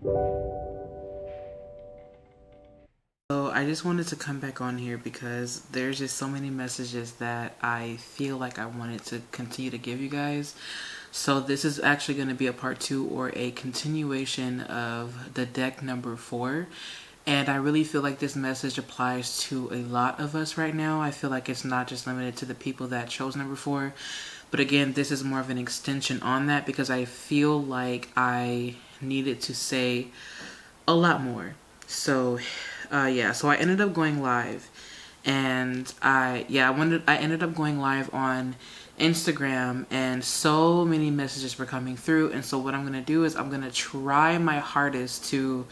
So I just wanted to come back on here because there's just so many messages that I feel like I wanted to continue to give you guys. So this is actually going to be a part 2 or a continuation of the deck number 4. And I really feel like this message applies to a lot of us right now. I feel like it's not just limited to the people that chose number 4. But again, this is more of an extension on that because I feel like I needed to say a lot more. So yeah, so I ended up going live, and I ended up going live on Instagram, and so many messages were coming through. And so what I'm gonna do is I'm gonna try my hardest to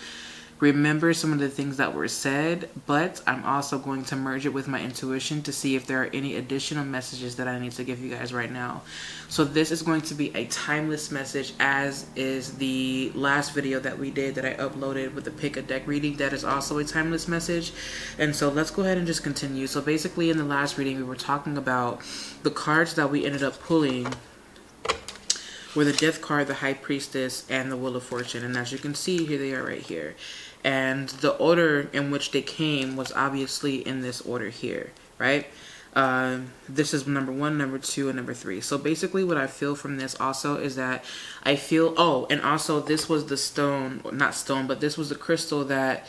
remember some of the things that were said, but I'm also going to merge it with my intuition to see if there are any additional messages that I need to give you guys right now. So this is going to be a timeless message, as is the last video that we did that I uploaded with the pick a deck reading. That is also a timeless message. And so let's go ahead and just continue. So basically in the last reading we were talking about the cards that we ended up pulling were the Death card, the High Priestess, and the Wheel of Fortune. And as you can see, here they are right here. And the order in which they came was obviously in this order here, right? This is number 1, number 2, and number 3. So basically what I feel from this also is that I feel, oh, and also this was the stone, not stone, but this was the crystal that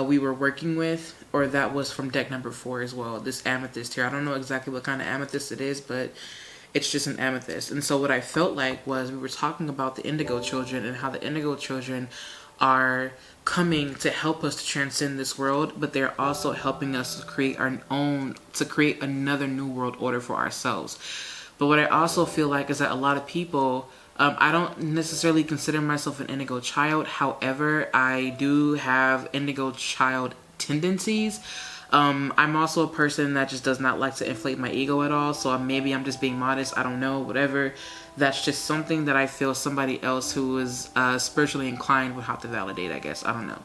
we were working with, or that was from deck number 4 as well, this amethyst here. I don't know exactly what kind of amethyst it is, but it's just an amethyst. And so what I felt like was we were talking about the indigo children and how the indigo children are coming to help us to transcend this world, but they're also helping us to create our own, to create another new world order for ourselves. But what I also feel like is that a lot of people, I don't necessarily consider myself an indigo child. However, I do have indigo child tendencies. I'm also a person that just does not like to inflate my ego at all. So maybe I'm just being modest. I don't know, whatever. That's just something that I feel somebody else who is spiritually inclined would have to validate, I guess. I don't know.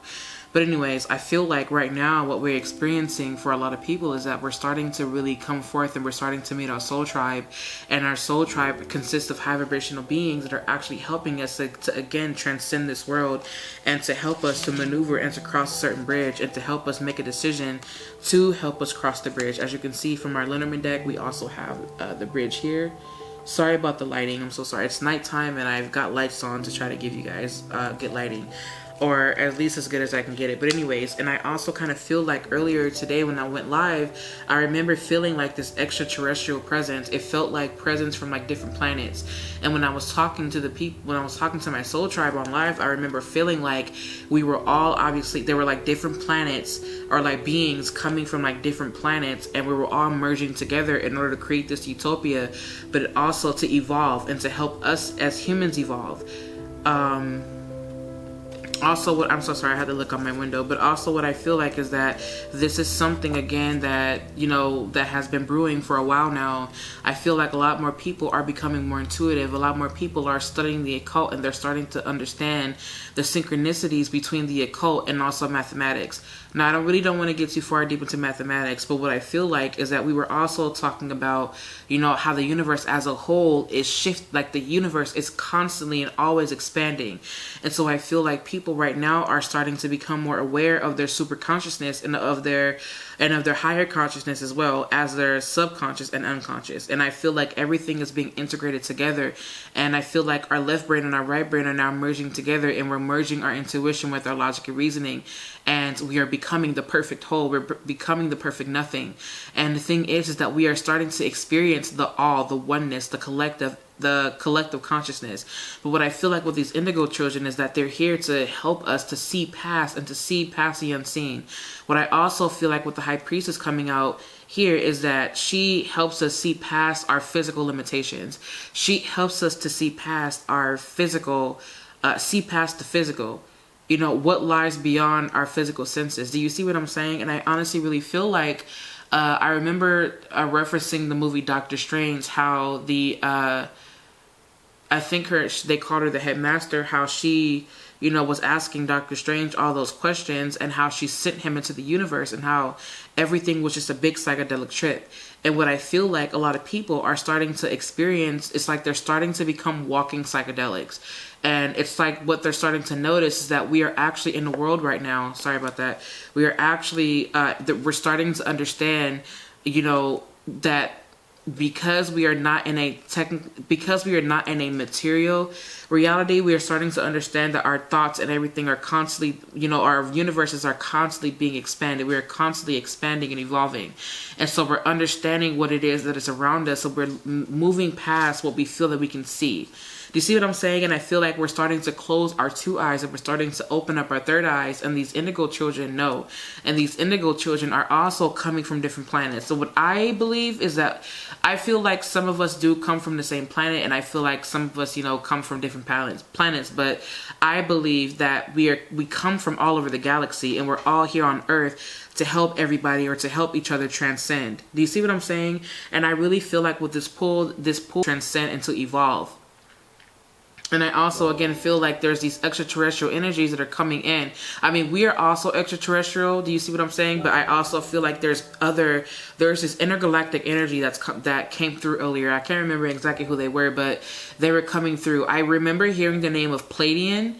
But anyways, I feel like right now what we're experiencing for a lot of people is that we're starting to really come forth and we're starting to meet our soul tribe. And our soul tribe consists of high vibrational beings that are actually helping us to again transcend this world, and to help us to maneuver and to cross a certain bridge, and to help us make a decision to help us cross the bridge. As you can see from our Lenormand deck, we also have the bridge here. Sorry about the lighting. I'm so sorry. It's nighttime and I've got lights on to try to give you guys good lighting, or at least as good as I can get it. But anyways, and I also kind of feel like earlier today when I went live, I remember feeling like this extraterrestrial presence. It felt like presence from like different planets. And when I was talking to the people, when I was talking to my soul tribe on live, I remember feeling like we were all, obviously there were like different planets or like beings coming from like different planets, and we were all merging together in order to create this utopia, but also to evolve and to help us as humans evolve. Also, what I'm so sorry, I had to look out my window, but also what I feel like is that this is something again that, you know, that has been brewing for a while now. I feel like a lot more people are becoming more intuitive. A lot more people are studying the occult, and they're starting to understand the synchronicities between the occult and also mathematics. Now, I really don't want to get too far deep into mathematics, but what I feel like is that we were also talking about, you know, how the universe as a whole is like the universe is constantly and always expanding. And so I feel like people right now are starting to become more aware of their super consciousness and of their higher consciousness, as well as their subconscious and unconscious. And I feel like everything is being integrated together. And I feel like our left brain and our right brain are now merging together, and we're merging our intuition with our logic and reasoning. And we are becoming the perfect whole. We're becoming the perfect nothing. And the thing is that we are starting to experience the all, the oneness, the collective consciousness. But what I feel like with these indigo children is that they're here to help us to see past and to see past the unseen. What I also feel like with the High Priestess coming out here is that she helps us see past our physical limitations. She helps us to see past our physical, see past the physical. You know, what lies beyond our physical senses. Do you see what I'm saying? And I honestly really feel like I remember referencing the movie Doctor Strange, how the I think they called her the headmaster, how she, you know, was asking Doctor Strange all those questions, and how she sent him into the universe, and how everything was just a big psychedelic trip. And what I feel like a lot of people are starting to experience, it's like they're starting to become walking psychedelics. And it's like what they're starting to notice is that we are actually in the world right now. Sorry about that. We are actually, we're starting to understand, you know, that because we are not in a because we are not in a material reality, we are starting to understand that our thoughts and everything are constantly, you know, our universes are constantly being expanded. We are constantly expanding and evolving. And so we're understanding what it is that is around us. So we're moving past what we feel that we can see. Do you see what I'm saying? And I feel like we're starting to close our two eyes and we're starting to open up our third eyes, and these indigo children know. And these indigo children are also coming from different planets. So what I believe is that I feel like some of us do come from the same planet, and I feel like some of us, you know, come from different planets, but I believe that we come from all over the galaxy, and we're all here on Earth to help everybody or to help each other transcend. Do you see what I'm saying? And I really feel like with this pull transcend and to evolve. And I also, again, feel like there's these extraterrestrial energies that are coming in. I mean, we are also extraterrestrial. Do you see what I'm saying? But I also feel like there's this intergalactic energy that came through earlier. I can't remember exactly who they were, but they were coming through. I remember hearing the name of Pleiadian,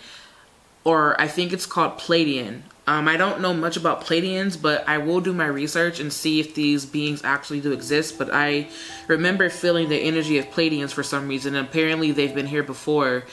or I think it's called Pleiadian. I don't know much about Pleiadians, but I will do my research and see if these beings actually do exist. But I remember feeling the energy of Pleiadians for some reason. And apparently they've been here before.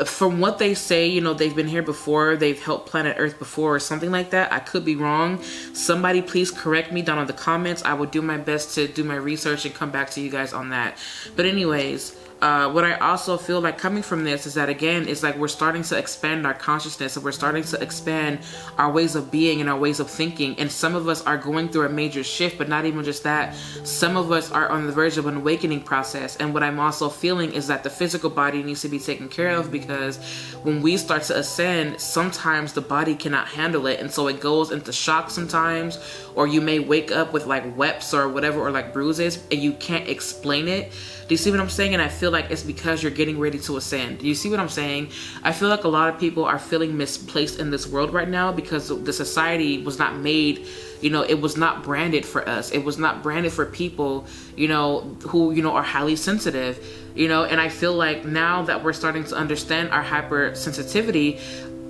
From what they say, you know, they've been here before. They've helped planet Earth before or something like that. I could be wrong. Somebody please correct me down in the comments. I will do my best to do my research and come back to you guys on that. But anyways, what I also feel like coming from this is that, again, it's like we're starting to expand our consciousness, and we're starting to expand our ways of being and our ways of thinking. And some of us are going through a major shift, but not even just that. Some of us are on the verge of an awakening process. And what I'm also feeling is that the physical body needs to be taken care of, because when we start to ascend, sometimes the body cannot handle it. And so it goes into shock sometimes, or you may wake up with like webs or whatever, or like bruises, and you can't explain it. Do you see what I'm saying? And I feel like it's because you're getting ready to ascend. Do you see what I'm saying? I feel like a lot of people are feeling misplaced in this world right now because the society was not made, you know, it was not branded for us. It was not branded for people, you know, who, you know, are highly sensitive, you know. And I feel like now that we're starting to understand our hypersensitivity,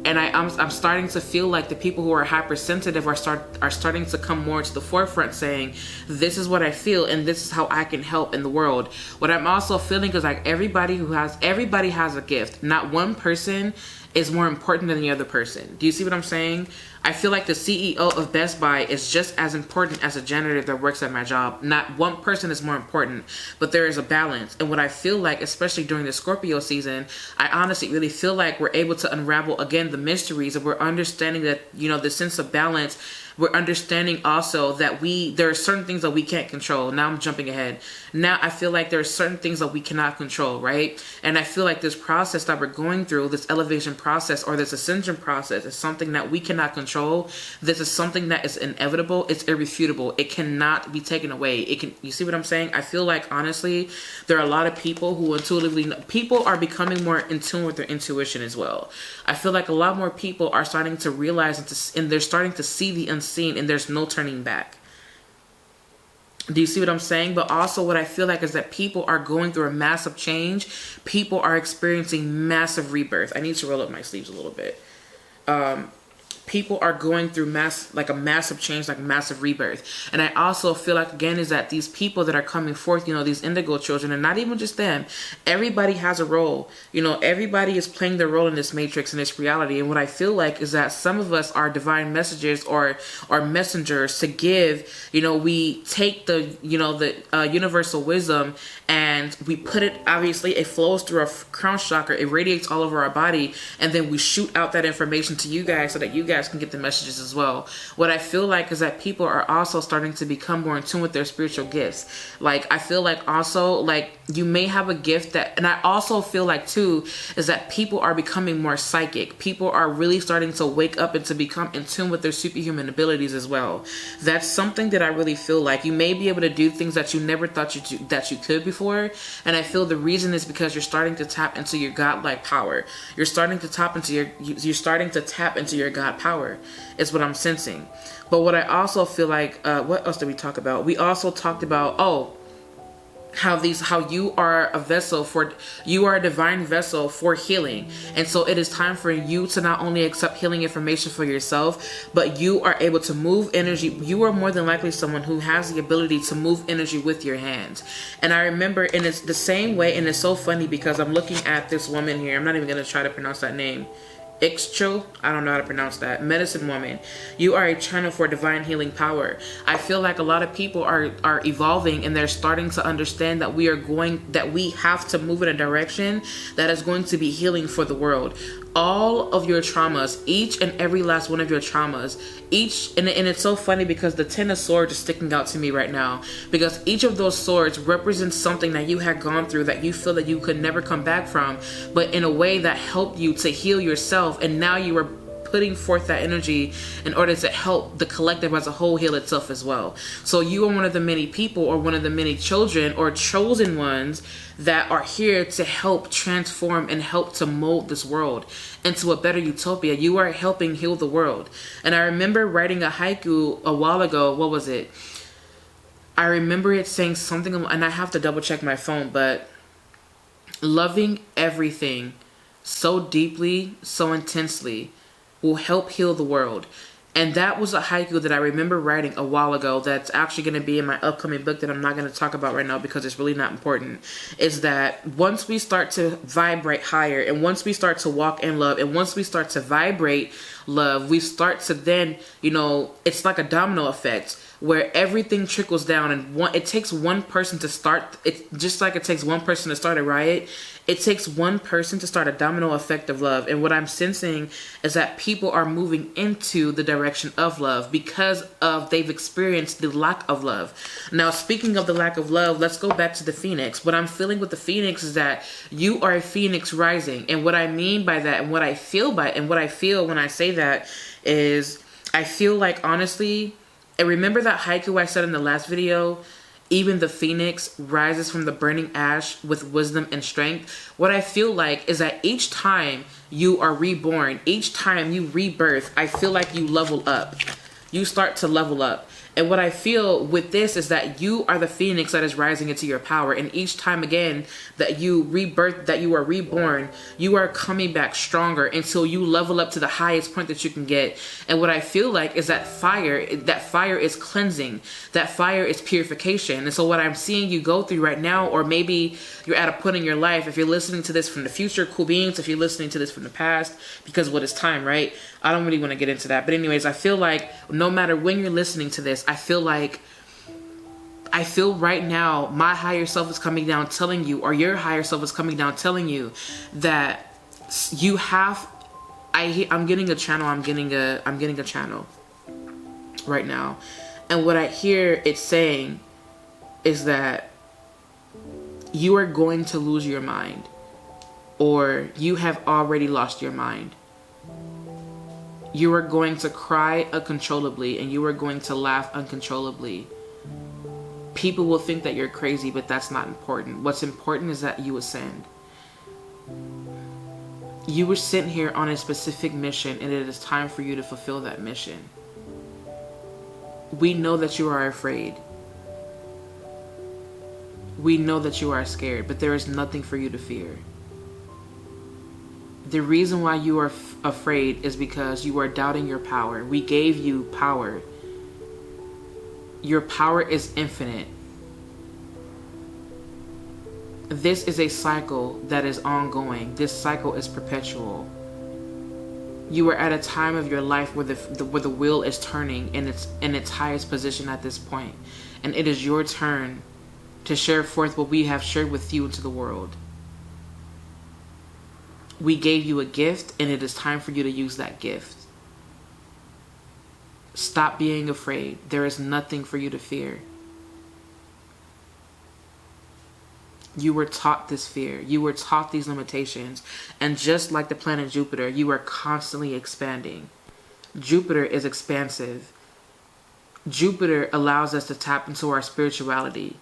and I'm starting to feel like the people who are hypersensitive are starting to come more to the forefront, saying, this is what I feel and this is how I can help in the world. What I'm also feeling is like everybody has a gift. Not one person is more important than the other person. Do you see what I'm saying? I feel like the CEO of Best Buy is just as important as a janitor that works at my job. Not one person is more important, but there is a balance. And what I feel like, especially during the Scorpio season, I honestly really feel like we're able to unravel, again, the mysteries, and we're understanding that, you know, the sense of balance. We're understanding also that there are certain things that we can't control. Now I'm jumping ahead. Now I feel like there are certain things that we cannot control, right? And I feel like this process that we're going through, this elevation process or this ascension process, is something that we cannot control. This is something that is inevitable. It's irrefutable. It cannot be taken away. You see what I'm saying? I feel like, honestly, there are a lot of people who intuitively know. People are becoming more in tune with their intuition as well. I feel like a lot more people are starting to realize and they're starting to see the unseen, and there's no turning back. Do you see what I'm saying? But also what I feel like is that people are going through a massive change. People are experiencing massive rebirth. I need to roll up my sleeves a little bit. People are going through a massive change, like massive rebirth. And I also feel like, again, is that these people that are coming forth, you know, these indigo children, and not even just them, everybody has a role. You know, everybody is playing their role in this matrix, in this reality. And what I feel like is that some of us are divine messages or messengers to give. You know, we take the universal wisdom and we put it, obviously it flows through our crown chakra, it radiates all over our body, and then we shoot out that information to you guys so that you guys can get the messages as well. What I feel like is that people are also starting to become more in tune with their spiritual gifts. Like, I feel like also, like, you may have a gift that, and I also feel like too, is that people are becoming more psychic. People are really starting to wake up and to become in tune with their superhuman abilities as well. That's something that I really feel like you may be able to do things that you never thought that you could before. And I feel the reason is because you're starting to tap into your godlike power. You're starting to tap into your God power is what I'm sensing. But what I also feel like, what else did we talk about? We also talked about, how you are a vessel for, you are a divine vessel for healing. And so it is time for you to not only accept healing information for yourself, but you are able to move energy. You are more than likely someone who has the ability to move energy with your hands. And I remember, and it's the same way, and it's so funny because I'm looking at this woman here. I'm not even going to try to pronounce that name. Ixchel, I don't know how to pronounce that. Medicine woman, you are a channel for divine healing power. I feel like a lot of people are evolving, and they're starting to understand that we have to move in a direction that is going to be healing for the world. All of your traumas, each and every last one of your traumas, and it's so funny because the 10 of swords is sticking out to me right now, because each of those swords represents something that you had gone through that you feel that you could never come back from, but in a way that helped you to heal yourself. And now you are putting forth that energy in order to help the collective as a whole heal itself as well. So you are one of the many people, or one of the many children or chosen ones that are here to help transform and help to mold this world into a better utopia. You are helping heal the world. And I remember writing a haiku a while ago. What was it? I remember it saying something, and I have to double check my phone, but loving everything so deeply, so intensely, will help heal the world. And that was a haiku that I remember writing a while ago that's actually going to be in my upcoming book that I'm not going to talk about right now because it's really not important. Is that once we start to vibrate higher, and once we start to walk in love, and once we start to vibrate love, we start to then, it's like a domino effect where everything trickles down, and it takes one person to start it. Just like it takes one person to start a riot, it takes one person to start a domino effect of love. And what I'm sensing is that people are moving into the direction of love because they've experienced the lack of love. Now, speaking of the lack of love, let's go back to the phoenix. What I'm feeling with the phoenix is that you are a phoenix rising. And what I mean by that, and what I feel when I say that, is I feel like, honestly, and remember that haiku I said in the last video, even the phoenix rises from the burning ash with wisdom and strength. What I feel like is that each time you are reborn, each time you rebirth, I feel like you level up. You start to level up. And what I feel with this is that you are the phoenix that is rising into your power. And each time again that you rebirth, that you are reborn, you are coming back stronger until you level up to the highest point that you can get. And what I feel like is that fire is cleansing. That fire is purification. And so what I'm seeing you go through right now, or maybe you're at a point in your life, if you're listening to this from the future, cool beans, if you're listening to this from the past, because what is time, right? I don't really want to get into that. But anyways, I feel like no matter when you're listening to this, I feel right now my higher self is coming down telling you, or your higher self is coming down telling you that you have, I'm getting a channel right now. And what I hear it saying is that you are going to lose your mind, or you have already lost your mind. You are going to cry uncontrollably, and you are going to laugh uncontrollably. People will think that you're crazy, but that's not important. What's important is that you ascend. You were sent here on a specific mission, and it is time for you to fulfill that mission. We know that you are afraid. We know that you are scared, but there is nothing for you to fear. The reason why you are afraid is because you are doubting your power. We gave you power. Your power is infinite. This is a cycle that is ongoing. This cycle is perpetual. You are at a time of your life where the wheel is turning in its highest position at this point. And it is your turn to share forth what we have shared with you into the world. We gave you a gift, and it is time for you to use that gift. Stop being afraid. There is nothing for you to fear. You were taught this fear. You were taught these limitations. And just like the planet Jupiter, you are constantly expanding. Jupiter is expansive. Jupiter allows us to tap into our spirituality.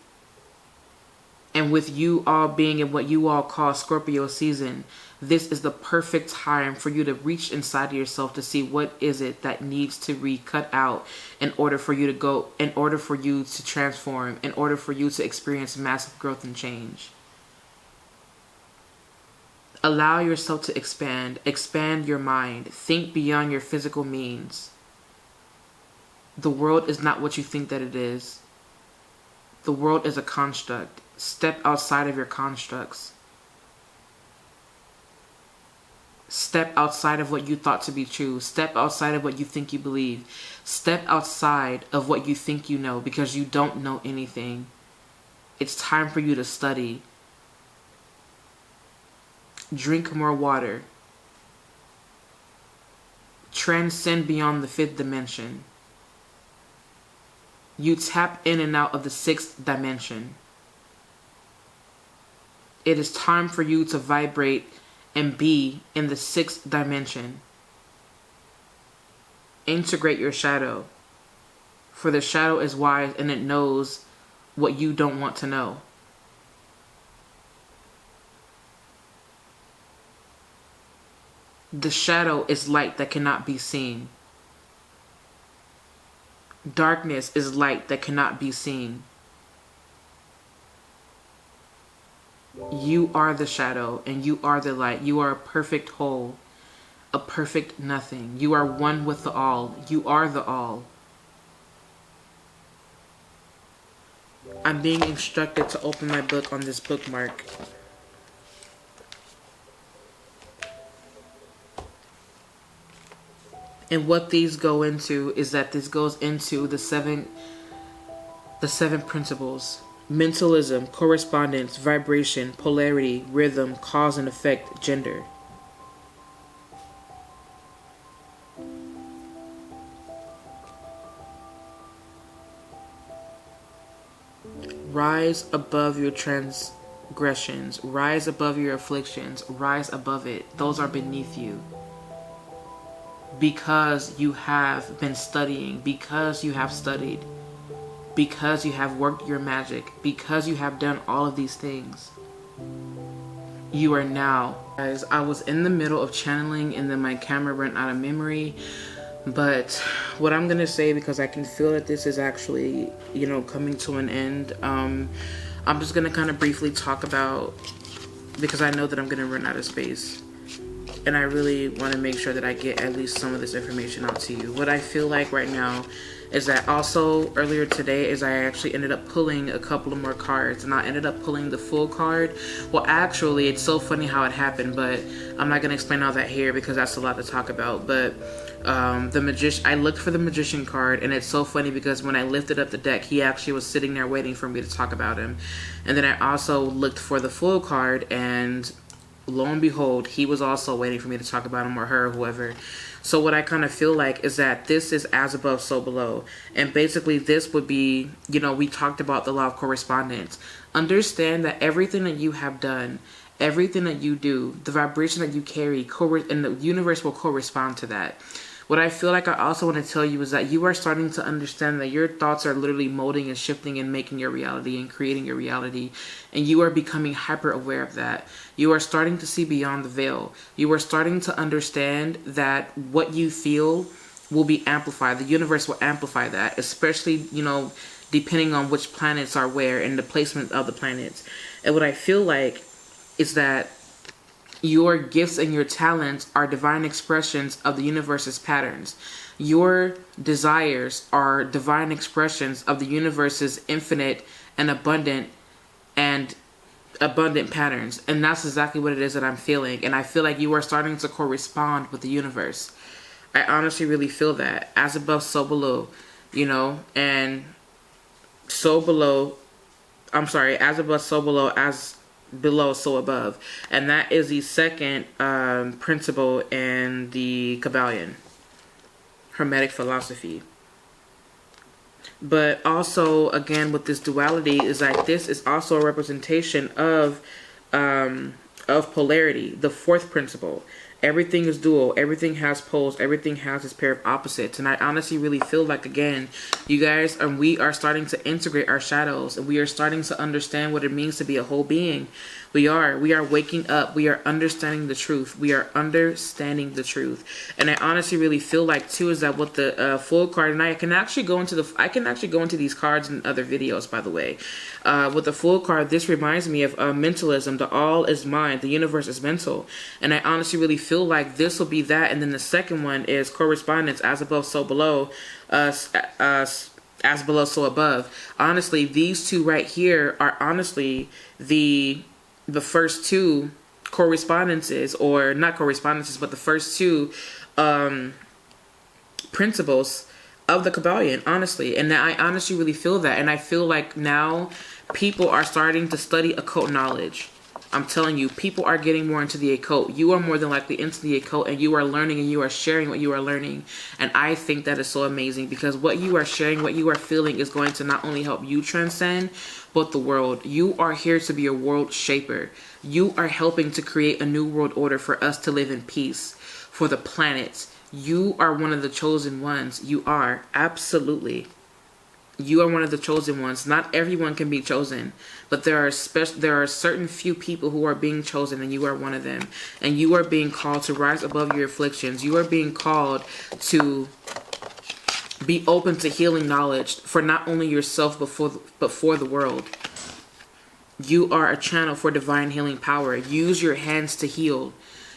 And with you all being in what you all call Scorpio season, this is the perfect time for you to reach inside of yourself to see what is it that needs to be cut out in order for you to go, in order for you to transform, in order for you to experience massive growth and change. Allow yourself to expand your mind, think beyond your physical means. The world is not what you think that it is. The world is a construct. Step outside of your constructs. Step outside of what you thought to be true. Step outside of what you think you believe. Step outside of what you think you know, because you don't know anything. It's time for you to study. Drink more water. Transcend beyond the 5th dimension. You tap in and out of the 6th dimension. It is time for you to vibrate and be in the 6th dimension. Integrate your shadow. For the shadow is wise and it knows what you don't want to know. The shadow is light that cannot be seen. Darkness is light that cannot be seen. You are the shadow and you are the light. You are a perfect whole, a perfect nothing. You are one with the all. You are the all. I'm being instructed to open my book on this bookmark. And what these go into is that this goes into the seven principles. Mentalism, correspondence, vibration, polarity, rhythm, cause and effect, gender. Rise above your transgressions. Rise above your afflictions. Rise above it. Those are beneath you. Because you have been studying, because you have studied, because you have worked your magic, because you have done all of these things, you are now. Guys, I was in the middle of channeling and then my camera ran out of memory. But what I'm going to say, because I can feel that this is actually, coming to an end, I'm just going to kind of briefly talk about, because I know that I'm going to run out of space. And I really want to make sure that I get at least some of this information out to you. What I feel like right now is that also earlier today is I actually ended up pulling a couple of more cards, and I ended up pulling the full card. Well, actually, it's so funny how it happened, but I'm not going to explain all that here because that's a lot to talk about. But I looked for the magician card, and it's so funny because when I lifted up the deck, he actually was sitting there waiting for me to talk about him. And then I also looked for the full card, and lo and behold, he was also waiting for me to talk about him, or her, or whoever. So what I kind of feel like is that this is as above, so below. And basically this would be, we talked about the law of correspondence. Understand that everything that you have done, everything that you do, the vibration that you carry, and the universe will correspond to that. What I feel like I also want to tell you is that you are starting to understand that your thoughts are literally molding and shifting and making your reality and creating your reality. And you are becoming hyper aware of that. You are starting to see beyond the veil. You are starting to understand that what you feel will be amplified. The universe will amplify that, especially, depending on which planets are where and the placement of the planets. And what I feel like is that your gifts and your talents are divine expressions of the universe's patterns. Your desires are divine expressions of the universe's infinite and abundant patterns. And that's exactly what it is that I'm feeling. And I feel like you are starting to correspond with the universe. I honestly really feel that. As above, so below. And so below, as above, so below, as below, so above. And that is the second principle in the Kabbalion Hermetic philosophy. But also, again, with this duality is that this is also a representation of polarity, the 4th principle. Everything is dual. Everything has poles. Everything has its pair of opposites. And I honestly really feel like, again, you guys, we are starting to integrate our shadows. And we are starting to understand what it means to be a whole being. We are waking up. We are understanding the truth. We are understanding the truth. And I honestly really feel like too is that with the full card, and I can actually go into these cards in other videos, by the way. With the full card, this reminds me of mentalism. The all is mind. The universe is mental. And I honestly really feel like this will be that. And then the second one is correspondence, as above, so below, as below, so above. Honestly, these two right here are honestly the first two correspondences, or not correspondences, but the first two principles of the Kabbalion, honestly. And I honestly really feel that. And I feel like now people are starting to study occult knowledge. I'm telling you, people are getting more into the occult. You are more than likely into the occult, and you are learning and you are sharing what you are learning. And I think that is so amazing, because what you are sharing, what you are feeling is going to not only help you transcend, but the world. You are here to be a world shaper. You are helping to create a new world order for us to live in peace, for the planet. You are one of the chosen ones. You are. Absolutely. You are one of the chosen ones. Not everyone can be chosen, but there are certain few people who are being chosen, and you are one of them. And you are being called to rise above your afflictions. You are being called to be open to healing knowledge for not only yourself, but for the world. You are a channel for divine healing power. Use your hands to heal.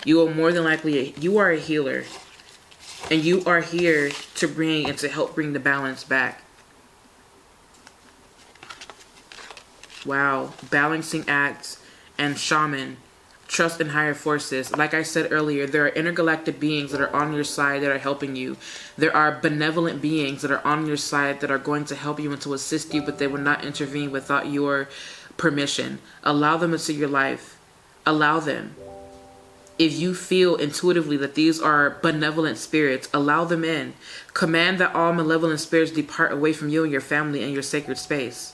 You are more than likely, you are a healer. And you are here to bring and to help bring the balance back. Wow. Balancing acts and shaman. Trust in higher forces. Like I said earlier, there are intergalactic beings that are on your side that are helping you. There are benevolent beings that are on your side that are going to help you and to assist you, but they will not intervene without your permission. Allow them into your life. Allow them. If you feel intuitively that these are benevolent spirits, allow them in. Command that all malevolent spirits depart away from you and your family and your sacred space.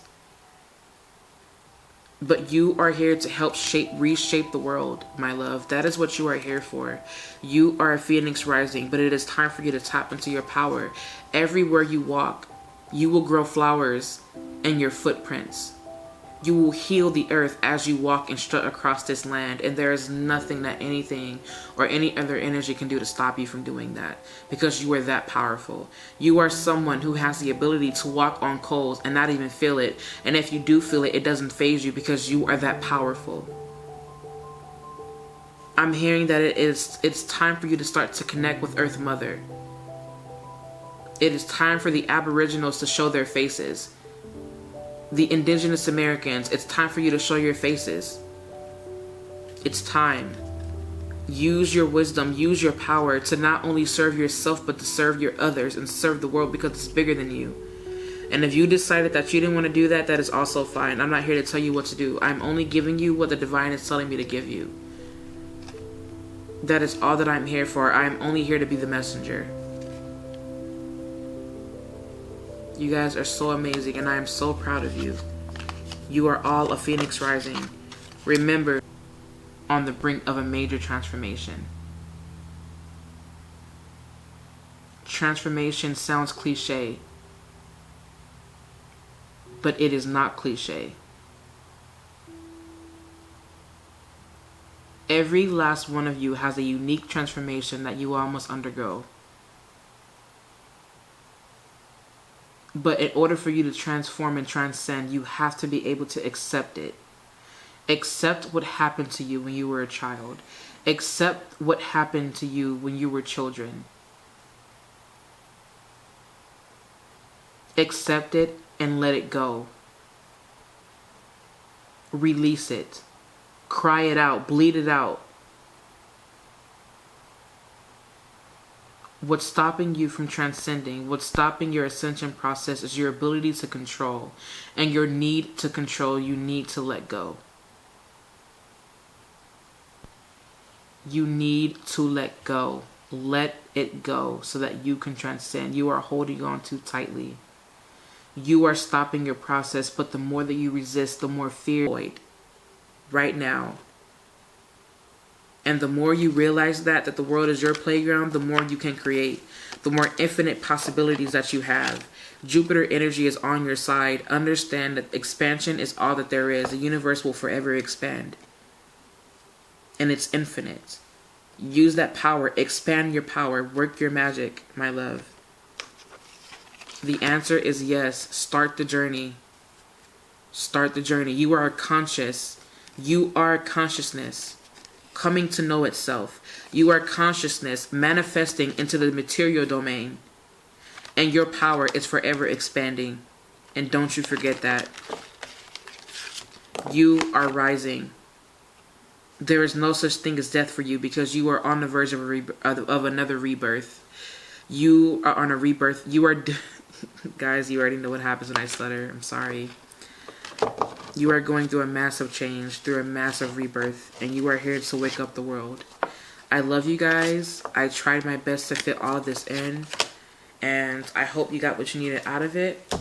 But you are here to help reshape the world, my love. That is what you are here for. You are a phoenix rising, but it is time for you to tap into your power. Everywhere you walk, you will grow flowers in your footprints. You will heal the earth as you walk and strut across this land. And there is nothing that anything or any other energy can do to stop you from doing that. Because you are that powerful. You are someone who has the ability to walk on coals and not even feel it. And if you do feel it, it doesn't faze you because you are that powerful. I'm hearing that it's time for you to start to connect with Earth Mother. It is time for the Aboriginals to show their faces. The indigenous Americans, it's time for you to show your faces. It's time. Use your wisdom, use your power to not only serve yourself, but to serve your others and serve the world, because it's bigger than you. And if you decided that you didn't want to do that, that is also fine. I'm not here to tell you what to do. I'm only giving you what the divine is telling me to give you. That is all that I'm here for. I'm only here to be the messenger. You guys are so amazing, and I am so proud of you. You are all a phoenix rising. Remember, on the brink of a major transformation. Transformation sounds cliche, but it is not cliche. Every last one of you has a unique transformation that you all must undergo. But in order for you to transform and transcend, you have to be able to accept it. Accept what happened to you when you were a child. Accept what happened to you when you were children. Accept it and let it go. Release it. Cry it out. Bleed it out. What's stopping you from transcending, what's stopping your ascension process is your ability to control. And your need to control, you need to let go. You need to let go. Let it go so that you can transcend. You are holding on too tightly. You are stopping your process, but the more that you resist, the more fear. Right now. And the more you realize that the world is your playground, the more you can create, the more infinite possibilities that you have. Jupiter energy is on your side. Understand that expansion is all that there is. The universe will forever expand. And it's infinite. Use that power. Expand your power. Work your magic, my love. The answer is yes. Start the journey. Start the journey. You are conscious. You are consciousness coming to know itself. You are consciousness manifesting into the material domain. And your power is forever expanding. And don't you forget that. You are rising. There is no such thing as death for you because you are on the verge of another rebirth. You are on a rebirth. You are... Guys, you already know what happens when I stutter. I'm sorry. You are going through a massive change, through a massive rebirth, and you are here to wake up the world. I love you guys. I tried my best to fit all of this in, and I hope you got what you needed out of it.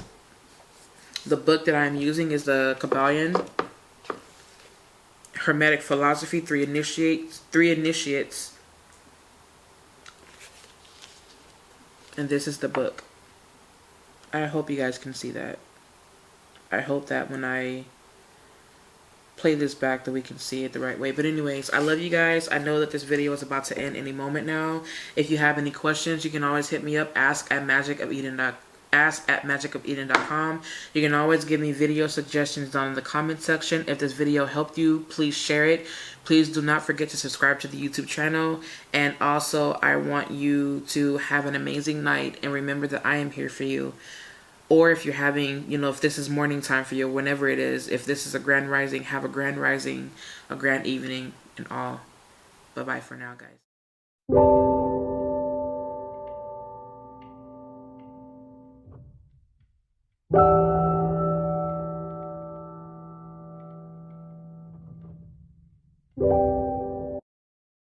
The book that I'm using is the Kabbalion Hermetic Philosophy, Three Initiates. And this is the book. I hope you guys can see that. I hope that when I play this back that we can see it the right way. But anyways, I love you guys. I know that this video is about to end any moment now. If you have any questions, you can always hit me up. Ask at magickofeden.com. You can always give me video suggestions down in the comment section. If this video helped you, please share it. Please do not forget to subscribe to the YouTube channel. And also, I want you to have an amazing night. And remember that I am here for you. Or if you're having, if this is morning time for you, whenever it is, if this is a grand rising, have a grand rising, a grand evening, and all. Bye-bye for now, guys.